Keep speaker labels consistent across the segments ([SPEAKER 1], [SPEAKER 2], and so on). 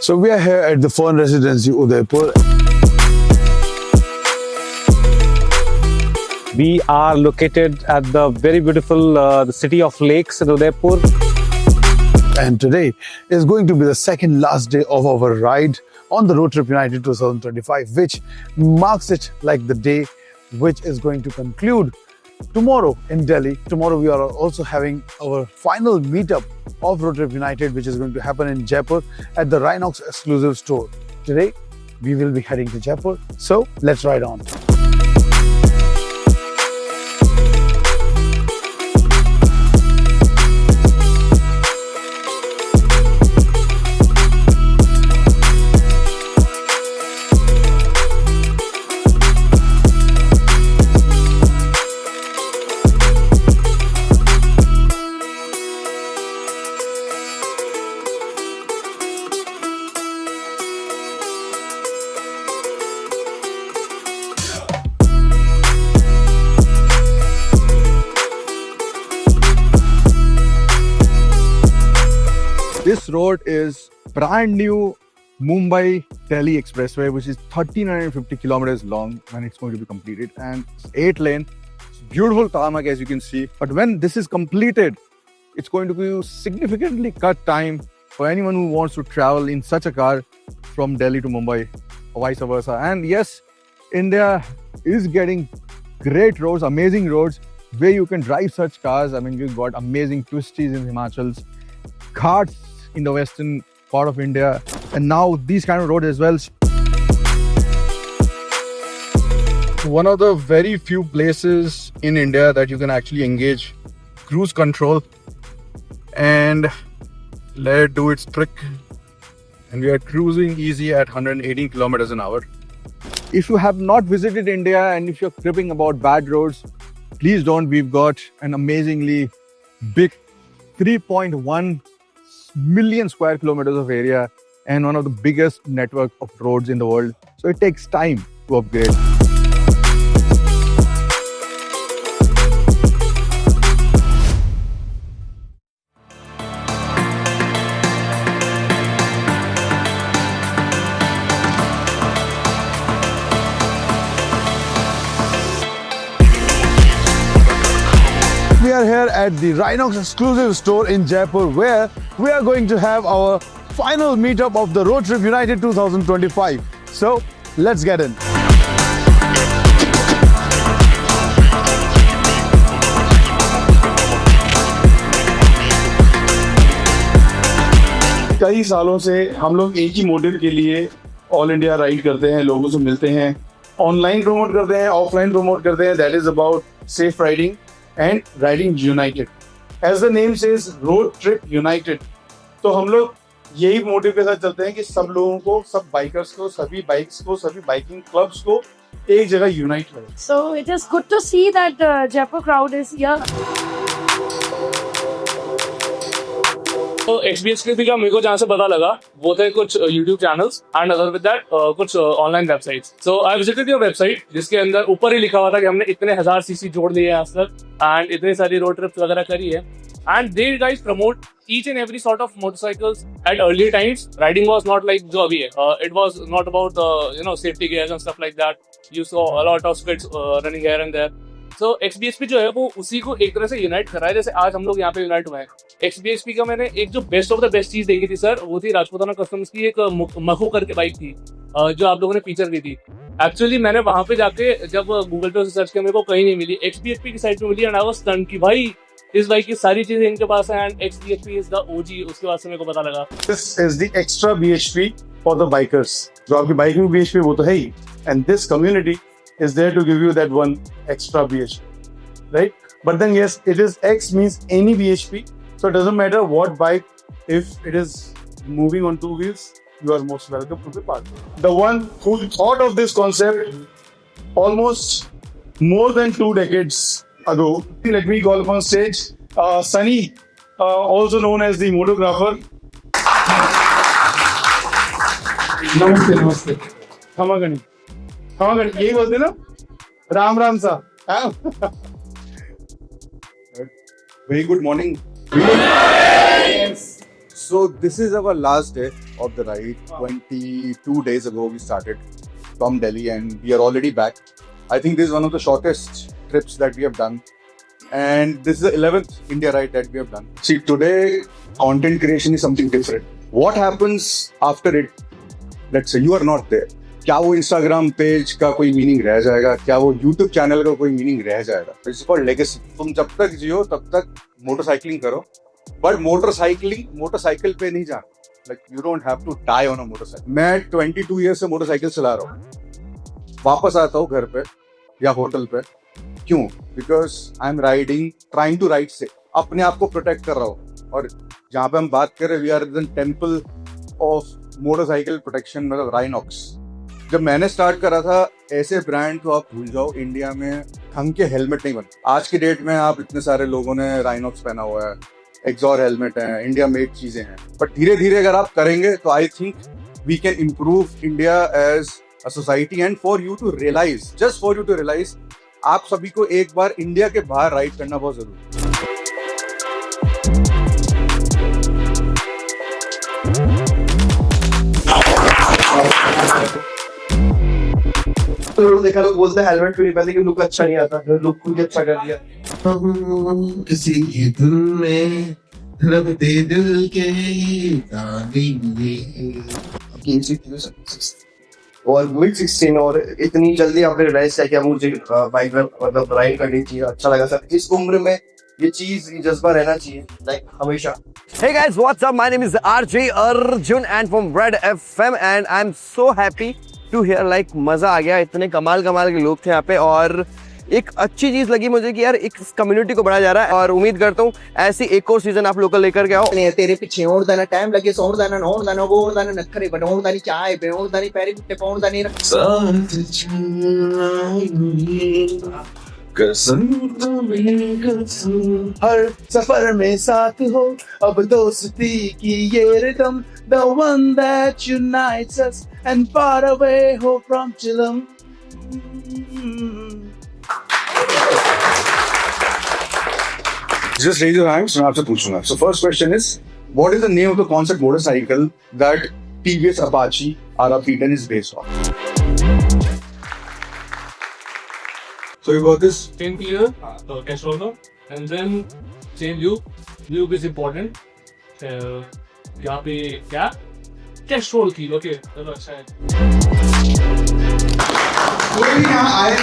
[SPEAKER 1] So we are here at the Fern Residency, Udaipur.
[SPEAKER 2] We are located at the very beautiful the city of lakes in Udaipur.
[SPEAKER 1] And today is going to be the second last day of our ride on the Road Trip United 2025, which marks it like the day which is going to conclude tomorrow in Delhi. Tomorrow we are also having our final meetup of Road Trip United, which is going to happen in Jaipur at the Rhinox exclusive store. Today we will be heading to Jaipur, so let's ride on.
[SPEAKER 3] This road is brand new Mumbai-Delhi Expressway, which is 1350 kilometers long when it's going to be completed, and it's 8-lane. It's beautiful tarmac, as you can see. But when this is completed, it's going to significantly cut time for anyone who wants to travel in such a car from Delhi to Mumbai or vice versa. And yes, India is getting great roads, amazing roads where you can drive such cars. I mean, you've got amazing twisties in Himachals, ghats in the western part of India, and now these kind of roads as well. One of the very few places in India that you can actually engage cruise control and let it do its trick, and we are cruising easy at 118 kilometers an hour. If you have not visited India and if you're cribbing about bad roads, please don't. We've got an amazingly big 3.1 million square kilometers of area and one of the biggest network of roads in the world. So it takes time to upgrade.
[SPEAKER 1] We are here at the Rhinox exclusive store in Jaipur, where we are going to have our final meetup of the Road Trip United 2025. So let's get in. कई सालों से हम लोग एक ही motive के लिए all India ride करते हैं, लोगों से मिलते हैं, ऑनलाइन प्रमोट करते हैं, ऑफलाइन प्रमोट करते हैं. That is about safe riding and riding united. As the name says, road trip united. तो हम लोग यही मोटिव के साथ चलते हैं कि सब लोगों को, सब बाइकर्स को, सभी बाइक्स को, सभी बाइकिंग क्लब्स को एक जगह यूनाइट करें.
[SPEAKER 4] So it is good to see that Jaipur crowd is here.
[SPEAKER 5] तो XBHP का मेरे को जहाँ से पता लगा वो थे कुछ YouTube channels and other with that कुछ online websites. So I visited your website जिसके अंदर ऊपर ही लिखा हुआ था कि हमने इतने 1000 सीसी जोड़ लिए हैं आज तक एंड इतनी सारी रोड ट्रिप्स वगैरह करी है. And they guys promote each and every sort of motorcycles. At earlier times, riding was not like जो अभी है. It was not about safety gears and stuff like that. You saw a lot of skids running here and there. So XBHP जो है वो उसी को एक तरह से यूनाइट कर रहा है, जैसे आज हम लोग यहाँ पे यूनाइट हुए हैं. XBHP का मैंने एक जो बेस्ट ऑफ द बेस्ट चीज देखी थी सर, वो थी राजपूताना कस्टम्स की एक मखू करके बाइक थी जो आप लोगों ने फीचर की थी. एक्चुअली मैंने वहां पे जाके जब गूगल पे सर्च किया, मेरे को कहीं नहीं मिली. XBHP की साइट में मिली एंड आई वाज स्टन्ड कि भाई इस बाइक की सारी चीजें इनके पास है and XBHP is the OG. उसके बाद से मेरे को पता लगा
[SPEAKER 1] This is the extra BHP for the bikers. जो आपकी बाइक में BHP वो तो है ही, and this community is there to give you that one extra BHP, right? But then yes, it is X means any BHP, so it doesn't matter what bike. If it is moving on two wheels, you are most welcome to be part. The one who thought of this concept almost more than 2 decades ago. Let me call upon stage Sunny, also known as the motographer. नमस्ते नमस्ते. खमागणी यही बोलते ना, राम राम सा.
[SPEAKER 3] Very good morning.
[SPEAKER 5] So
[SPEAKER 3] So this is our last day of the ride. 22 days ago we started from Delhi and we are already back. I think this is one of the shortest trips that we have done. And this is the 11th India ride that we have done. See, today content creation is something different. What happens after it? Let's say you are not there. क्या वो Instagram page का कोई meaning रह जाएगा? क्या वो YouTube channel का कोई मीनिंग रह जाएगा? It's called legacy. तुम जब तक जियो तब तक मोटरसाइकिलिंग करो, बट मोटरसाइकिल पे नहीं जाना. Like you don't have to die on a motorcycle. मैं 22 years से मोटरसाइकिल चला रहा हूँ. वापस आता हूँ घर पे या होटल पे. क्यों? Because I'm riding, trying to ride safe. अपने आप को प्रोटेक्ट कर रहा हूँ. और जहाँ पे हम बात कर रहे हैं, we are in the temple of motorcycle protection, मतलब राइनॉक्स. जब मैंने स्टार्ट करा था ऐसे ब्रांड तो आप भूल जाओ, इंडिया में ढंग के हेलमेट नहीं बनते. आज की डेट में आप इतने सारे लोगों ने राइनॉक्स पहना हुआ है, एक्सॉर हेलमेट है, इंडिया मेड चीजें हैं. बट धीरे धीरे अगर आप करेंगे तो I think we can improve India as a society. And for you to realize, just for you to realize, आप सभी को एक बार इंडिया के बाहर राइड करना बहुत जरूरी है.
[SPEAKER 6] तो देखा लोग बोलते हैं हेलमेट भी पहले कि लुक अच्छा नहीं आता, लुक कुछ अच्छा कर दिया.
[SPEAKER 7] किसी की दिल में रबते दिल के
[SPEAKER 6] और मिड 16 और इतनी जल्दी आपने रियलाइज किया कि मुझे बाइक में मतलब राइड करनी चाहिए. अच्छा लगा सर. इस उम्र में ये चीज, ये जज्बा रहना चाहिए लाइक हमेशा.
[SPEAKER 8] Hey guys, what's up? My name is RJ Arjun and from Red FM and I'm so happy to hear like मजा आ गया. इतने कमाल के लोग थे यहाँ पे और एक अच्छी चीज लगी मुझे कि यार एक कम्युनिटी को बढ़ाया जा रहा है और उम्मीद करता हूँ ऐसी एक और सीजन आप लोग को लेकर के आओ.
[SPEAKER 9] तेरे पीछे ओढ़ देना टाइम लगे, सोड़ देना नोड़ देना वो ओढ़ देना नखरे बन ओढ़ देनी चाय पे ओढ़ देनी पैरी कुत्ते पौड़ देनी
[SPEAKER 7] कसम हर सफर में साथ हो, अब दोस्ती की ये rhythm, the one that unites us and far away ho from Chilam.
[SPEAKER 3] Just raise your hands. मैं आपसे पूछूंगा. So first question is, what is the name of the concept motorcycle that TVS Apache RR-P10 is based on? So you got this?
[SPEAKER 5] Chain clear, cash roller, and then chain loop. Loop is important. यहाँ पे क्या? Cash roll की, okay, चलो अच्छा है.
[SPEAKER 7] कोई भी यहाँ आए.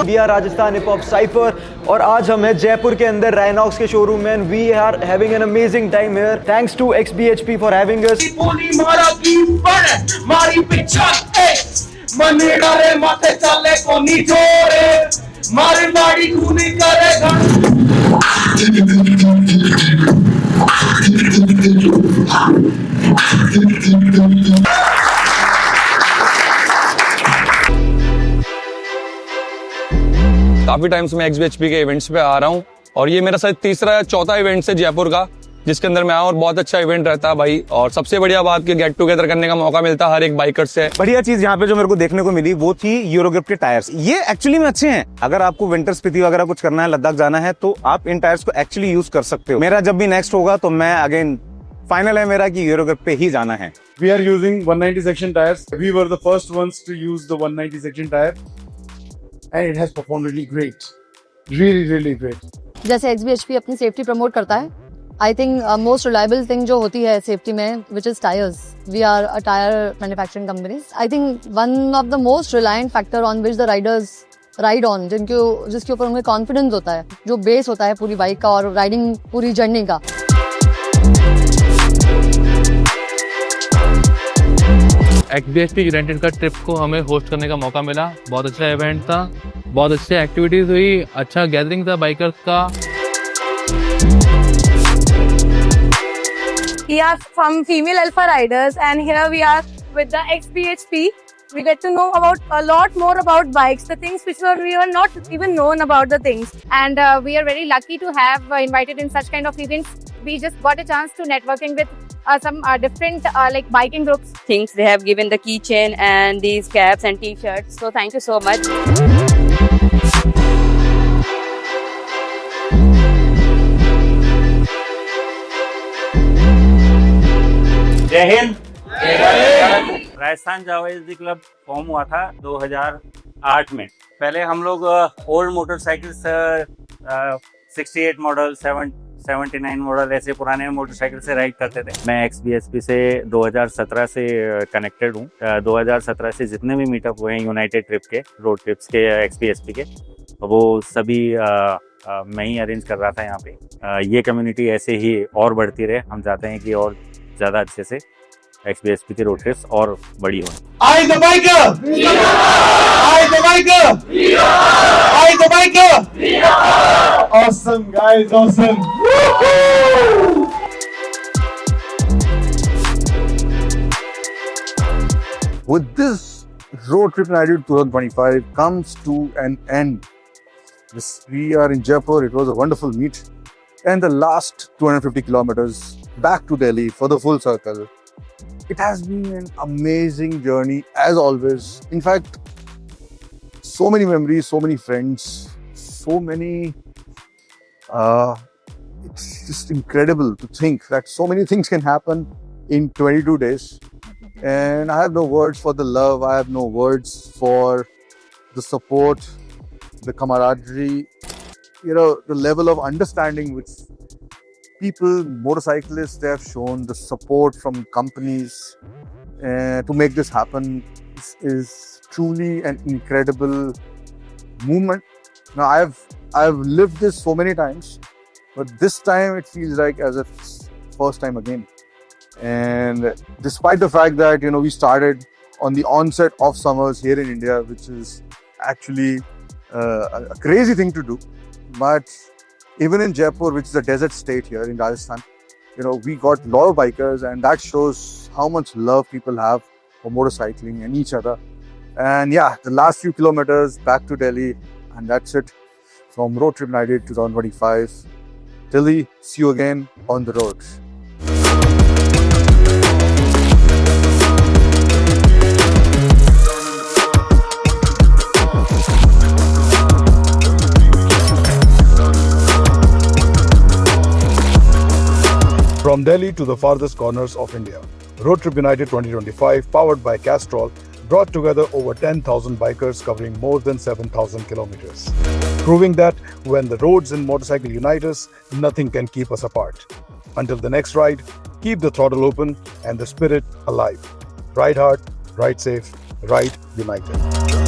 [SPEAKER 8] We are Rajasthan Hip Hop Cypher और आज हम हैं जयपुर के अंदर राइनॉक्स के शोरूम में and we are having an amazing time here. Thanks to XBHP for having us.
[SPEAKER 7] मारी पिक्चर मने डाले माथे चले कोनी जोरे मारी मारी खूनी करेगा.
[SPEAKER 10] काफी टाइम से मैं XBHP के इवेंट्स पे आ रहा हूँ और ये मेरा शायद तीसरा या चौथा इवेंट है जयपुर का जिसके अंदर मैं आया और बहुत अच्छा इवेंट रहता है भाई. और सबसे बढ़िया बात कि गेट टुगेदर करने का मौका मिलता है हर एक बाइकर से.
[SPEAKER 2] बढ़िया चीज यहाँ पे जो मेरे को देखने को मिली वो थी यूरोग्रिप के टायर्स. ये एक्चुअली में अच्छे हैं. अगर आपको विंटर स्पीति वगैरह कुछ करना है, लद्दाख जाना है, तो आप इन टायर्स को एक्चुअली यूज कर सकते हो. मेरा जब भी नेक्स्ट होगा तो मैं अगेन फाइनल है मेरा कि यूरोग्रिप पे ही जाना है.
[SPEAKER 1] We are using 190 section tires. We were the first ones to use the 190 section tire, and it has performed really great. Really great.
[SPEAKER 4] जैसे XBHP अपनी सेफ्टी प्रमोट करता है, I think most reliable thing जो होती है safety में, which is tyres. We are a tyre manufacturing company. I think one of the most reliant factor on which the riders ride on, जिसके ऊपर उनमें confidence होता है, जो बेस होता है पूरी बाइक का और राइडिंग पूरी जर्नी का.
[SPEAKER 5] XBHP यूनाइटेड का ट्रिप को हमें होस्ट करने का मौका मिला. बहुत अच्छा इवेंट था, बहुत अच्छी एक्टिविटीज हुई, अच्छा गैदरिंग था बाइकर्स का.
[SPEAKER 4] We are from Female Alpha Riders and here we are with the XBHP
[SPEAKER 11] We get to know about a lot more about bikes, the things which we were not even known about the things. And we are very lucky to have invited in such kind of events. We just got a chance to networking with some different like biking groups.
[SPEAKER 12] Things they have given the keychain and these caps and t-shirts. So thank you so much.
[SPEAKER 13] जय Hind. Rajasthan जावाइजरी club form हुआ था 2008 में। पहले हम लोग old motorcycles 68 model 79 model ऐसे पुराने motorcycle से राइड करते थे। मैं XBSP से 2017 से कनेक्टेड हूँ। 2017 से जितने भी मीटअप हुए हैं यूनाइटेड ट्रिप के, रोड ट्रिप्स के, XBSP के, वो सभी मैं ही अरेंज कर रहा था यहाँ पे। ये कम्युनिटी ऐसे ही और बढ़ती रहे। हम चाहते हैं कि और ज़्यादा अच्छे से XBSP की रोड ट्रिप्स और बड़ी हो।
[SPEAKER 7] I the biker! I the biker! I the biker! Awesome guys, awesome!
[SPEAKER 3] With this road trip Night 2025 comes to an end. We are in Jaipur. It was a wonderful meet. And the last 250 kilometers back to Delhi for the full circle. It has been an amazing journey as always. In fact, so many memories, so many friends, so many. It's just incredible to think that so many things can happen in 22 days. And I have no words for the love. I have no words for the support, the camaraderie, the level of understanding which people, motorcyclists, they have shown, the support from companies to make this happen is truly an incredible movement. Now, I've lived this so many times, but this time it feels like as if it's first time again. And despite the fact that, we started on the onset of summers here in India, which is actually a crazy thing to do, but even in Jaipur, which is a desert state here in Rajasthan, we got a lot of bikers, and that shows how much love people have for motorcycling and each other. And yeah, the last few kilometers back to Delhi, and that's it from Road Trip Night 2025. Delhi, see you again on the road.
[SPEAKER 14] From Delhi to the farthest corners of India, Road Trip United 2025, powered by Castrol, brought together over 10,000 bikers covering more than 7,000 kilometers, proving that when the roads and motorcycle unite us, nothing can keep us apart. Until the next ride, keep the throttle open and the spirit alive. Ride hard, ride safe, ride united.